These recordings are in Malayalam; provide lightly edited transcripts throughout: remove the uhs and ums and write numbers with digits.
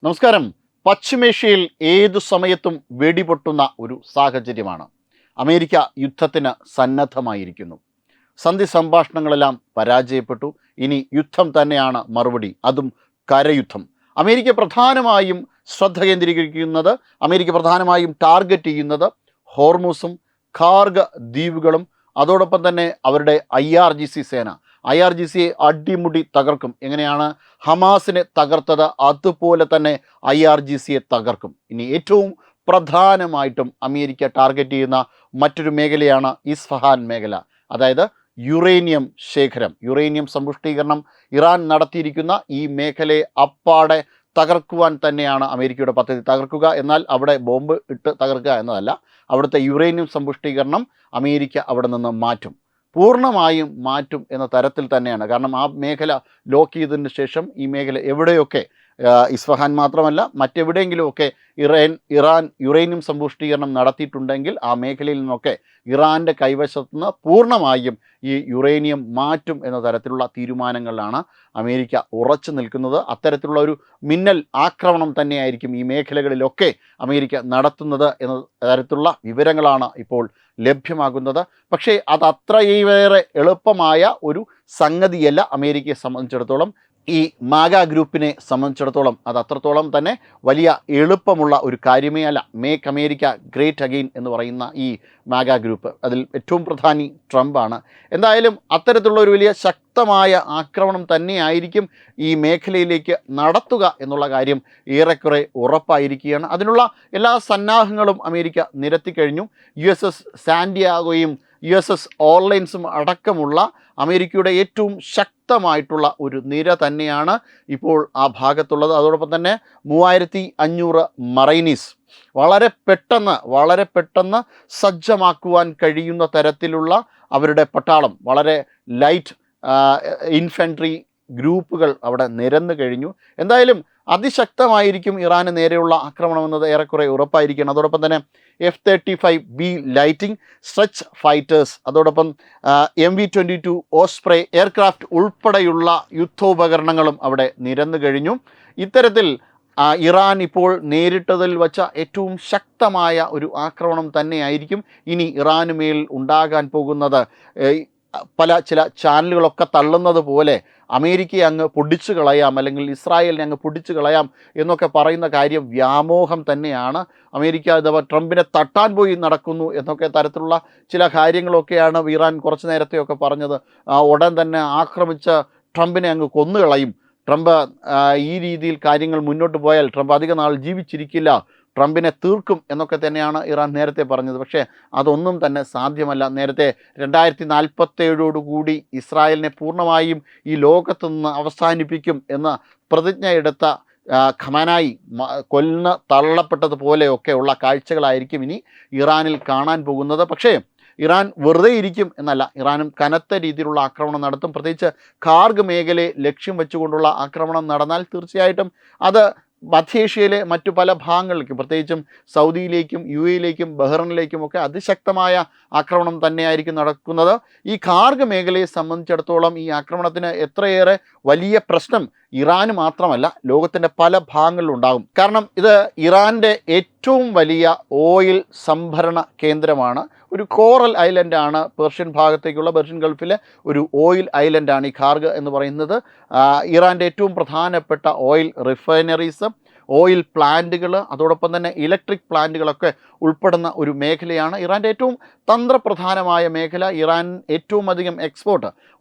നമസ്കാരം. പശ്ചിമേഷ്യയിൽ ഏതു സമയത്തും വെടിപൊട്ടുന്ന ഒരു സാഹചര്യമാണ്. അമേരിക്ക യുദ്ധത്തിന് സന്നദ്ധമായിരിക്കുന്നു. സന്ധി സംഭാഷണങ്ങളെല്ലാം പരാജയപ്പെട്ടു. ഇനി യുദ്ധം തന്നെയാണ് മറുപടി, അതും കരയുദ്ധം. അമേരിക്ക പ്രധാനമായും ശ്രദ്ധ കേന്ദ്രീകരിക്കുന്നത്, അമേരിക്ക പ്രധാനമായും ടാർഗറ്റ് ചെയ്യുന്നത് ഹോർമൂസും ഖാർഗ് ദ്വീപുകളും അതോടൊപ്പം തന്നെ അവരുടെ IRGC സേന. IRGCയെ അടിമുടി തകർക്കും. എങ്ങനെയാണ് ഹമാസിനെ തകർത്തത് അതുപോലെ തന്നെ IRGCയെ തകർക്കും. ഇനി ഏറ്റവും പ്രധാനമായിട്ടും അമേരിക്ക ടാർഗറ്റ് ചെയ്യുന്ന മറ്റൊരു മേഖലയാണ് ഇസ്ഫഹാൻ മേഖല, അതായത് യുറേനിയം ശേഖരം, യുറേനിയം സമ്പുഷ്ടീകരണം ഇറാൻ നടത്തിയിരിക്കുന്ന ഈ മേഖലയെ അപ്പാടെ തകർക്കുവാൻ തന്നെയാണ് അമേരിക്കയുടെ പദ്ധതി. തകർക്കുക എന്നാൽ അവിടെ ബോംബ് ഇട്ട് തകർക്കുക എന്നതല്ല, അവിടുത്തെ യുറേനിയം സമ്പുഷ്ടീകരണം അമേരിക്ക അവിടെ നിന്ന് മാറ്റും, പൂർണ്ണമായും മാറ്റും എന്ന തരത്തിൽ തന്നെയാണ്. കാരണം ആ മേഖല ലോക്ക് ചെയ്തതിന് ശേഷം ഈ മേഖല എവിടെയൊക്കെ, ഇസ്ഫഹാൻ മാത്രമല്ല മറ്റെവിടെയെങ്കിലുമൊക്കെ ഇറാൻ യുറേനിയം സമ്പുഷ്ടീകരണം നടത്തിയിട്ടുണ്ടെങ്കിൽ ആ മേഖലയിൽ നിന്നൊക്കെ ഇറാൻ്റെ കൈവശത്തു നിന്ന് പൂർണ്ണമായും ഈ യുറേനിയം മാറ്റും എന്ന തരത്തിലുള്ള തീരുമാനങ്ങളിലാണ് അമേരിക്ക ഉറച്ചു നിൽക്കുന്നത്. അത്തരത്തിലുള്ള ഒരു മിന്നൽ ആക്രമണം തന്നെയായിരിക്കും ഈ മേഖലകളിലൊക്കെ അമേരിക്ക നടത്തുന്നത് എന്ന തരത്തിലുള്ള വിവരങ്ങളാണ് ഇപ്പോൾ ലഭ്യമാകുന്നത്. പക്ഷേ അത് അത്രയേറെ എളുപ്പമായ ഒരു സംഗതിയല്ല അമേരിക്കയെ സംബന്ധിച്ചിടത്തോളം. ഈ മാഗ ഗ്രൂപ്പിനെ സംബന്ധിച്ചിടത്തോളം അത് അത്രത്തോളം തന്നെ വലിയ എളുപ്പമുള്ള ഒരു കാര്യമേ അല്ല. മേക്ക് അമേരിക്ക ഗ്രേറ്റ് അഗെയിൻ എന്ന് പറയുന്ന ഈ മാഗ ഗ്രൂപ്പ്, അതിൽ ഏറ്റവും പ്രധാനി ട്രംപാണ്. എന്തായാലും അത്തരത്തിലുള്ള ഒരു വലിയ ശക്തമായ ആക്രമണം തന്നെയായിരിക്കും ഈ മേഖലയിലേക്ക് നടത്തുക എന്നുള്ള കാര്യം ഏറെക്കുറെ ഉറപ്പായിരിക്കുകയാണ്. അതിനുള്ള എല്ലാ സന്നാഹങ്ങളും അമേരിക്ക നിരത്തിക്കഴിഞ്ഞു. USS സാന്റിയാഗോയും USS ഓർലൈൻസും അടക്കമുള്ള അമേരിക്കയുടെ ഏറ്റവും ശക്തമായിട്ടുള്ള ഒരു നിര തന്നെയാണ് ഇപ്പോൾ ആ ഭാഗത്തുള്ളത്. അതോടൊപ്പം തന്നെ 3500 മറൈനീസ് വളരെ പെട്ടെന്ന് സജ്ജമാക്കുവാൻ കഴിയുന്ന തരത്തിലുള്ള അവരുടെ പട്ടാളം, വളരെ ലൈറ്റ് ഇൻഫൻട്രി ഗ്രൂപ്പുകൾ അവിടെ നിരന്നു കഴിഞ്ഞു. എന്തായാലും അതിശക്തമായിരിക്കും ഇറാന് നേരെയുള്ള ആക്രമണം എന്നത് ഏറെക്കുറെ ഉറപ്പായിരിക്കുകയാണ്. അതോടൊപ്പം തന്നെ F-35B ലൈറ്റിംഗ് സ്ട്രെച്ച് ഫൈറ്റേഴ്സ്, അതോടൊപ്പം MV-22 ഓസ്പ്രേ എയർക്രാഫ്റ്റ് ഉൾപ്പെടെയുള്ള യുദ്ധോപകരണങ്ങളും അവിടെ നിരന്നു കഴിഞ്ഞു. ഇത്തരത്തിൽ ഇറാൻ ഇപ്പോൾ നേരിട്ടതിൽ വച്ച ഏറ്റവും ശക്തമായ ഒരു ആക്രമണം തന്നെയായിരിക്കും ഇനി ഇറാന് മേൽ ഉണ്ടാകാൻ പോകുന്നത്. ചില ചാനലുകളൊക്കെ തള്ളുന്നത് പോലെ അമേരിക്കയെ അങ്ങ് പൊടിച്ചു കളയാം, അല്ലെങ്കിൽ ഇസ്രായേലിനെ അങ്ങ് പൊടിച്ചു കളയാം എന്നൊക്കെ പറയുന്ന കാര്യം വ്യാമോഹം തന്നെയാണ്. അമേരിക്ക അഥവാ ട്രംപിനെ തട്ടാൻ പോയി നടക്കുന്നു എന്നൊക്കെ തരത്തിലുള്ള ചില കാര്യങ്ങളൊക്കെയാണ് ഇറാൻ കുറച്ച് നേരത്തെയൊക്കെ പറഞ്ഞത്. ഉടൻ തന്നെ ആക്രമിച്ച ട്രംപിനെ അങ്ങ് കൊന്നുകളയും, ട്രംപ് ഈ രീതിയിൽ കാര്യങ്ങൾ മുന്നോട്ട് പോയാൽ ട്രംപ് അധിക നാൾ ജീവിച്ചിരിക്കില്ല, ട്രംപിനെ തീർക്കും എന്നൊക്കെ തന്നെയാണ് ഇറാൻ നേരത്തെ പറഞ്ഞത്. പക്ഷേ അതൊന്നും തന്നെ സാധ്യമല്ല. നേരത്തെ 2047 ഇസ്രായേലിനെ പൂർണ്ണമായും ഈ ലോകത്തു നിന്ന് അവസാനിപ്പിക്കും എന്ന പ്രതിജ്ഞ എടുത്ത ഖമനായി കൊല്ലുന്ന തള്ളപ്പെട്ടതുപോലെയൊക്കെയുള്ള കാഴ്ചകളായിരിക്കും ഇനി ഇറാനിൽ കാണാൻ പോകുന്നത്. പക്ഷേ ഇറാൻ വെറുതെ ഇരിക്കും എന്നല്ല, ഇറാനും കനത്ത രീതിയിലുള്ള ആക്രമണം നടത്തും. പ്രത്യേകിച്ച് ഖാർഗ് മേഖലയെ ലക്ഷ്യം വെച്ചുകൊണ്ടുള്ള ആക്രമണം നടന്നാൽ തീർച്ചയായിട്ടും അത് മധ്യേഷ്യയിലെ മറ്റു പല ഭാഗങ്ങളിലേക്കും, പ്രത്യേകിച്ചും സൗദിയിലേക്കും UAE-യിലേക്കും ബഹ്റൈനിലേക്കും ഒക്കെ അതിശക്തമായ ആക്രമണം തന്നെയായിരിക്കും നടക്കുന്നത്. ഈ ഖാർഗ് മേഖലയെ സംബന്ധിച്ചിടത്തോളം ഈ ആക്രമണത്തിന് എത്രയേറെ വലിയ പ്രശ്നം ഇറാന് മാത്രമല്ല ലോകത്തിൻ്റെ പല ഭാഗങ്ങളിലുണ്ടാകും. കാരണം ഇത് ഇറാൻ്റെ ഏറ്റവും വലിയ ഓയിൽ സംഭരണ കേന്ദ്രമാണ്. ഒരു കോറൽ ഐലൻഡാണ്, പേർഷ്യൻ ഭാഗത്തേക്കുള്ള, പേർഷ്യൻ ഗൾഫിലെ ഒരു ഓയിൽ ഐലൻഡാണ് ഈ ഖാർഗ് എന്ന് പറയുന്നത്. ഇറാൻ്റെ ഏറ്റവും പ്രധാനപ്പെട്ട ഓയിൽ റിഫൈനറീസ്, ഓയിൽ പ്ലാന്റുകൾ, അതോടൊപ്പം തന്നെ ഇലക്ട്രിക് പ്ലാന്റുകളൊക്കെ ഉൾപ്പെടുന്ന ഒരു മേഖലയാണ്. ഇറാൻ്റെ ഏറ്റവും തന്ത്രപ്രധാനമായ മേഖല. ഇറാൻ ഏറ്റവും അധികം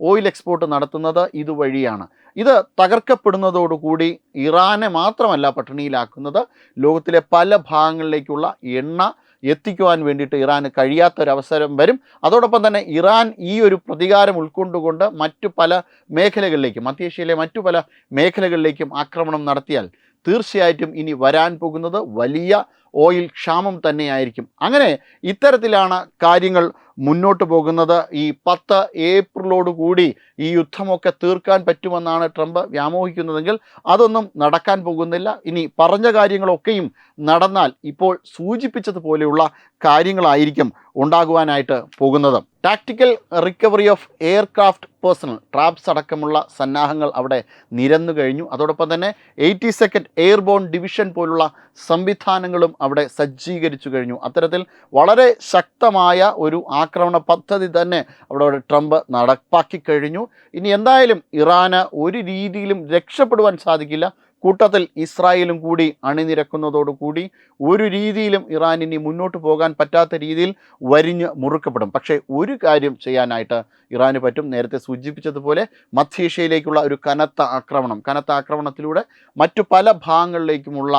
ഓയിൽ എക്സ്പോർട്ട് നടത്തുന്നത് ഇതുവഴിയാണ്. ഇത് തകർക്കപ്പെടുന്നതോടുകൂടി ഇറാനെ മാത്രമല്ല പട്ടിണിയിലാക്കുന്നത്, ലോകത്തിലെ പല ഭാഗങ്ങളിലേക്കുള്ള എണ്ണ എത്തിക്കുവാൻ വേണ്ടിയിട്ട് ഇറാന് കഴിയാത്തൊരവസരം വരും. അതോടൊപ്പം തന്നെ ഇറാൻ ഈ ഒരു പ്രതികാരം ഉൾക്കൊണ്ടുകൊണ്ട് മറ്റു പല മേഖലകളിലേക്കും, മധ്യേഷ്യയിലെ മറ്റു പല മേഖലകളിലേക്കും ആക്രമണം നടത്തിയാൽ തീർച്ചയായിട്ടും ഇനി വരാൻ പോകുന്നത് വലിയ ഓയിൽ ക്ഷാമം തന്നെയായിരിക്കും. അങ്ങനെ ഇത്തരത്തിലാണ് കാര്യങ്ങൾ മുന്നോട്ട് പോകുന്നത്. ഈ 10 ഏപ്രിലോടുകൂടി ഈ യുദ്ധമൊക്കെ തീർക്കാൻ പറ്റുമെന്നാണ് ട്രംപ് വ്യാമോഹിക്കുന്നതെങ്കിൽ അതൊന്നും നടക്കാൻ പോകുന്നില്ല. ഇനി പറഞ്ഞ കാര്യങ്ങളൊക്കെയും നടന്നാൽ ഇപ്പോൾ സൂചിപ്പിച്ചതുപോലെയുള്ള കാര്യങ്ങളായിരിക്കും ഉണ്ടാകുവാനായിട്ട് പോകുന്നത്. Tactical recovery of aircraft personal traps അടക്കമുള്ള സന്നാഹങ്ങൾ അവിടെ നിരന്നു കഴിഞ്ഞു. അതോടൊപ്പം തന്നെ 82nd എയർബോൺ ഡിവിഷൻ പോലുള്ള സംവിധാനങ്ങളും അവിടെ സജ്ജീകരിച്ചു കഴിഞ്ഞു. അത്തരത്തിൽ വളരെ ശക്തമായ ഒരു ആക്രമണ പദ്ധതി തന്നെ അവിടെ ട്രംപ് നടപ്പാക്കി കഴിഞ്ഞു. ഇനി എന്തായാലും ഇറാന് ഒരു രീതിയിലും രക്ഷപ്പെടുവാൻ സാധിക്കില്ല. കൂട്ടത്തിൽ ഇസ്രായേലും കൂടി അണിനിരക്കുന്നതോടുകൂടി ഒരു രീതിയിലും ഇറാൻ ഇനി മുന്നോട്ട് പോകാൻ പറ്റാത്ത രീതിയിൽ വരിഞ്ഞ് മുറുക്കപ്പെടും. പക്ഷേ ഒരു കാര്യം ചെയ്യാനായിട്ട് ഇറാന് പറ്റും. നേരത്തെ സൂചിപ്പിച്ചതുപോലെ മധ്യേഷ്യയിലേക്കുള്ള ഒരു കനത്ത ആക്രമണത്തിലൂടെ മറ്റു പല ഭാഗങ്ങളിലേക്കുമുള്ള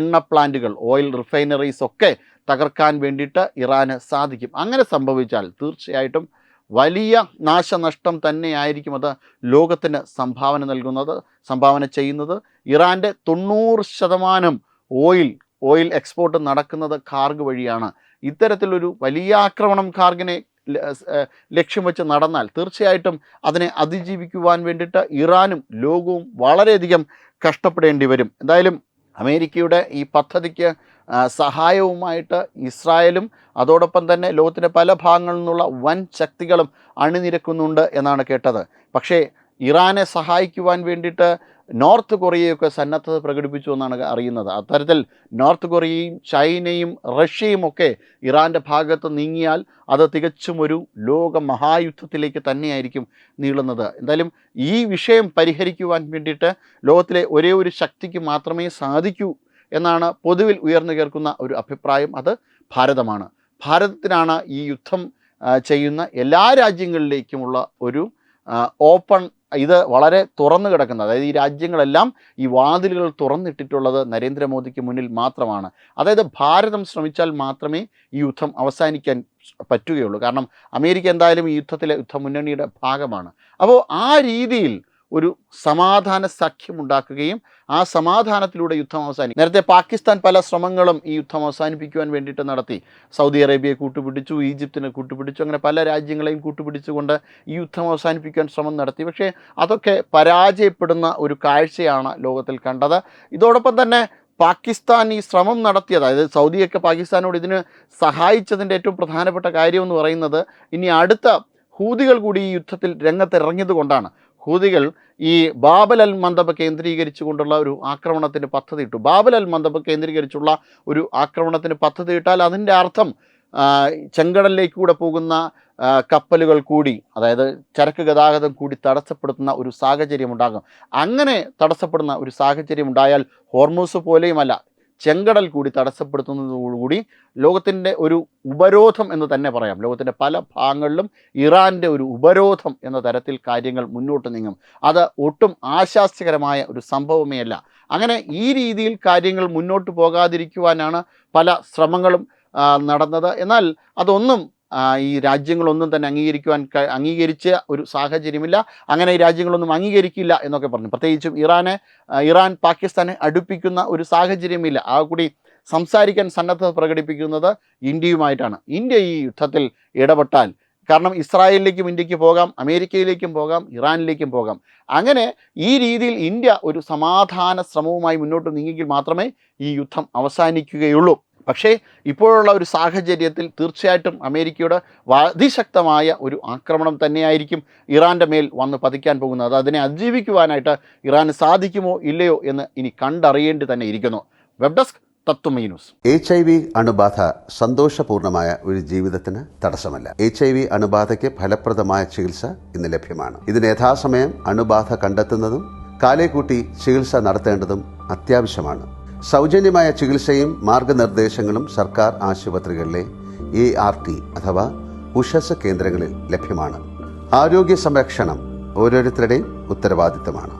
എണ്ണ പ്ലാന്റുകൾ, ഓയിൽ റിഫൈനറീസ് ഒക്കെ തകർക്കാൻ വേണ്ടിയിട്ട് ഇറാന് സാധിക്കും. അങ്ങനെ സംഭവിച്ചാൽ തീർച്ചയായിട്ടും വലിയ നാശനഷ്ടം തന്നെയായിരിക്കും അത് ലോകത്തിന് സംഭാവന ചെയ്യുന്നത്. ഇറാൻ്റെ 90% ഓയിൽ എക്സ്പോർട്ട് നടക്കുന്നത് കാർഗ് വഴിയാണ്. ഇത്തരത്തിലൊരു വലിയ ആക്രമണം കാർഗിനെ ലക്ഷ്യം വെച്ച് നടന്നാൽ തീർച്ചയായിട്ടും അതിനെ അതിജീവിക്കുവാൻ വേണ്ടിയിട്ട് ഇറാനും ലോകവും വളരെയധികം കഷ്ടപ്പെടേണ്ടി വരും. എന്തായാലും അമേരിക്കയുടെ ഈ പദ്ധതിക്ക് സഹായവുമായിട്ട് ഇസ്രായേലും അതോടൊപ്പം തന്നെ ലോകത്തിൻ്റെ പല ഭാഗങ്ങളിൽ നിന്നുള്ള വൻ ശക്തികളും അണിനിരക്കുന്നുണ്ട് എന്നാണ് കേട്ടത്. പക്ഷേ ഇറാനെ സഹായിക്കുവാൻ വേണ്ടിയിട്ട് നോർത്ത് കൊറിയയൊക്കെ സന്നദ്ധത പ്രകടിപ്പിച്ചു എന്നാണ് അറിയുന്നത്. അത്തരത്തിൽ നോർത്ത് കൊറിയയും ചൈനയും റഷ്യയും ഒക്കെ ഇറാൻ്റെ ഭാഗത്ത് നീങ്ങിയാൽ അത് തികച്ചും ഒരു ലോക മഹായുദ്ധത്തിലേക്ക് തന്നെയായിരിക്കും നീളുന്നത്. എന്തായാലും ഈ വിഷയം പരിഹരിക്കുവാൻ വേണ്ടിയിട്ട് ലോകത്തിലെ ഒരേ ഒരു ശക്തിക്ക് മാത്രമേ സാധിക്കൂ എന്നാണ് പൊതുവിൽ ഉയർന്നു കേൾക്കുന്ന ഒരു അഭിപ്രായം. അത് ഭാരതമാണ്. ഭാരതത്തിനാണ് ഈ യുദ്ധം ചെയ്യുന്ന എല്ലാ രാജ്യങ്ങളിലേക്കുമുള്ള ഒരു ഓപ്പൺ, ഇത് വളരെ തുറന്നു കിടക്കുന്നത്. അതായത് ഈ രാജ്യങ്ങളെല്ലാം ഈ വാതിലുകൾ തുറന്നിട്ടിട്ടുള്ളത് നരേന്ദ്രമോദിക്ക് മുന്നിൽ മാത്രമാണ്. അതായത് ഭാരതം ശ്രമിച്ചാൽ മാത്രമേ ഈ യുദ്ധം അവസാനിക്കാൻ പറ്റുകയുള്ളൂ. കാരണം അമേരിക്ക എന്തായാലും ഈ യുദ്ധമുന്നണിയുടെ ഭാഗമാണ്. അപ്പോൾ ആ രീതിയിൽ ഒരു സമാധാന സഖ്യമുണ്ടാക്കുകയും ആ സമാധാനത്തിലൂടെ യുദ്ധം അവസാനിക്കും. നേരത്തെ പാകിസ്ഥാൻ പല ശ്രമങ്ങളും ഈ യുദ്ധം അവസാനിപ്പിക്കുവാൻ വേണ്ടിയിട്ട് നടത്തി. സൗദി അറേബ്യയെ കൂട്ടുപിടിച്ചു, ഈജിപ്തിനെ കൂട്ടുപിടിച്ചു, അങ്ങനെ പല രാജ്യങ്ങളെയും കൂട്ടുപിടിച്ചുകൊണ്ട് ഈ യുദ്ധം അവസാനിപ്പിക്കാൻ ശ്രമം നടത്തി. പക്ഷേ അതൊക്കെ പരാജയപ്പെടുന്ന ഒരു കാഴ്ചയാണ് ലോകത്തിൽ കണ്ടത്. ഇതോടൊപ്പം തന്നെ പാകിസ്ഥാൻ ഈ ശ്രമം നടത്തിയത്, അതായത് സൗദിയൊക്കെ പാകിസ്ഥാനോട് ഇതിന് സഹായിച്ചതിൻ്റെ ഏറ്റവും പ്രധാനപ്പെട്ട കാര്യമെന്ന് പറയുന്നത് ഇനി അടുത്ത ഹൂതികൾ കൂടി ഈ യുദ്ധത്തിൽ രംഗത്തിറങ്ങിയത് കൊണ്ടാണ്. ഹൂതികൾ ഈ ബാബൽ അൽ മന്ദബ് കേന്ദ്രീകരിച്ചുകൊണ്ടുള്ള ഒരു ആക്രമണത്തിന് പദ്ധതിയിട്ടു. ബാബൽ അൽ മന്ദബ് കേന്ദ്രീകരിച്ചുള്ള ഒരു ആക്രമണത്തിന് പദ്ധതിയിട്ടാൽ അതിൻ്റെ അർത്ഥം ചെങ്കടലിലേക്ക് കൂടെ പോകുന്ന കപ്പലുകൾ കൂടി, അതായത് ചരക്ക് ഗതാഗതം കൂടി തടസ്സപ്പെടുത്തുന്ന ഒരു സാഹചര്യം ഉണ്ടാകും. അങ്ങനെ തടസ്സപ്പെടുന്ന ഒരു സാഹചര്യം ഉണ്ടായാൽ ഹോർമൂസ് പോലെയുമല്ല, ചെങ്കടൽ കൂടി തടസ്സപ്പെടുത്തുന്നതോടുകൂടി ലോകത്തിൻ്റെ ഒരു ഉപരോധം എന്ന് തന്നെ പറയാം. ലോകത്തിൻ്റെ പല ഭാഗങ്ങളിലും ഇറാൻ്റെ ഒരു ഉപരോധം എന്ന തരത്തിൽ കാര്യങ്ങൾ മുന്നോട്ട് നീങ്ങും. അത് ഒട്ടും ആശാസ്യകരമായ ഒരു സംഭവമേ അല്ല. അങ്ങനെ ഈ രീതിയിൽ കാര്യങ്ങൾ മുന്നോട്ട് പോകാതിരിക്കുവാനാണ് പല ശ്രമങ്ങളും നടന്നത്. എന്നാൽ അതൊന്നും ഈ രാജ്യങ്ങളൊന്നും തന്നെ അംഗീകരിച്ച ഒരു സാഹചര്യമില്ല. അങ്ങനെ ഈ രാജ്യങ്ങളൊന്നും അംഗീകരിക്കില്ല എന്നൊക്കെ പറഞ്ഞു. പ്രത്യേകിച്ചും ഇറാൻ പാകിസ്ഥാനെ അടുപ്പിക്കുന്ന ഒരു സാഹചര്യമില്ല. ആ കൂടി സംസാരിക്കാൻ സന്നദ്ധത പ്രകടിപ്പിക്കുന്നത് ഇന്ത്യയുമായിട്ടാണ്. ഇന്ത്യ ഈ യുദ്ധത്തിൽ ഇടപെട്ടാൽ, കാരണം ഇസ്രായേലിലേക്കും ഇന്ത്യക്ക് പോകാം, അമേരിക്കയിലേക്കും പോകാം, ഇറാനിലേക്കും പോകാം. അങ്ങനെ ഈ രീതിയിൽ ഇന്ത്യ ഒരു സമാധാന ശ്രമവുമായി മുന്നോട്ട് നീങ്ങിയെങ്കിൽ മാത്രമേ ഈ യുദ്ധം അവസാനിക്കുകയുള്ളൂ. പക്ഷേ ഇപ്പോഴുള്ള ഒരു സാഹചര്യത്തിൽ തീർച്ചയായിട്ടും അമേരിക്കയുടെ അതിശക്തമായ ഒരു ആക്രമണം തന്നെയായിരിക്കും ഇറാൻ്റെ മേൽ വന്ന് പതിക്കാൻ പോകുന്നത്. അതിനെ അതിജീവിക്കുവാനായിട്ട് ഇറാന് സാധിക്കുമോ ഇല്ലയോ എന്ന് ഇനി കണ്ടറിയേണ്ടി തന്നെ ഇരിക്കുന്നു. Web desk Tatwamayi news. HIV അണുബാധ സന്തോഷപൂർണമായ ഒരു ജീവിതത്തിന് തടസ്സമല്ല. HIV അണുബാധയ്ക്ക് ഫലപ്രദമായ ചികിത്സ ഇന്ന് ലഭ്യമാണ്. ഇതിന് യഥാസമയം അണുബാധ കണ്ടെത്തുന്നതും കാലേക്കൂട്ടി ചികിത്സ നടത്തേണ്ടതും അത്യാവശ്യമാണ്. സൗജന്യമായ ചികിത്സയും മാർഗനിർദ്ദേശങ്ങളും സർക്കാർ ആശുപത്രികളിലെ ART അഥവാ ഉഷസ് കേന്ദ്രങ്ങളിൽ ലഭ്യമാണ്. ആരോഗ്യ സംരക്ഷണം ഓരോരുത്തരുടെയും ഉത്തരവാദിത്തമാണ്.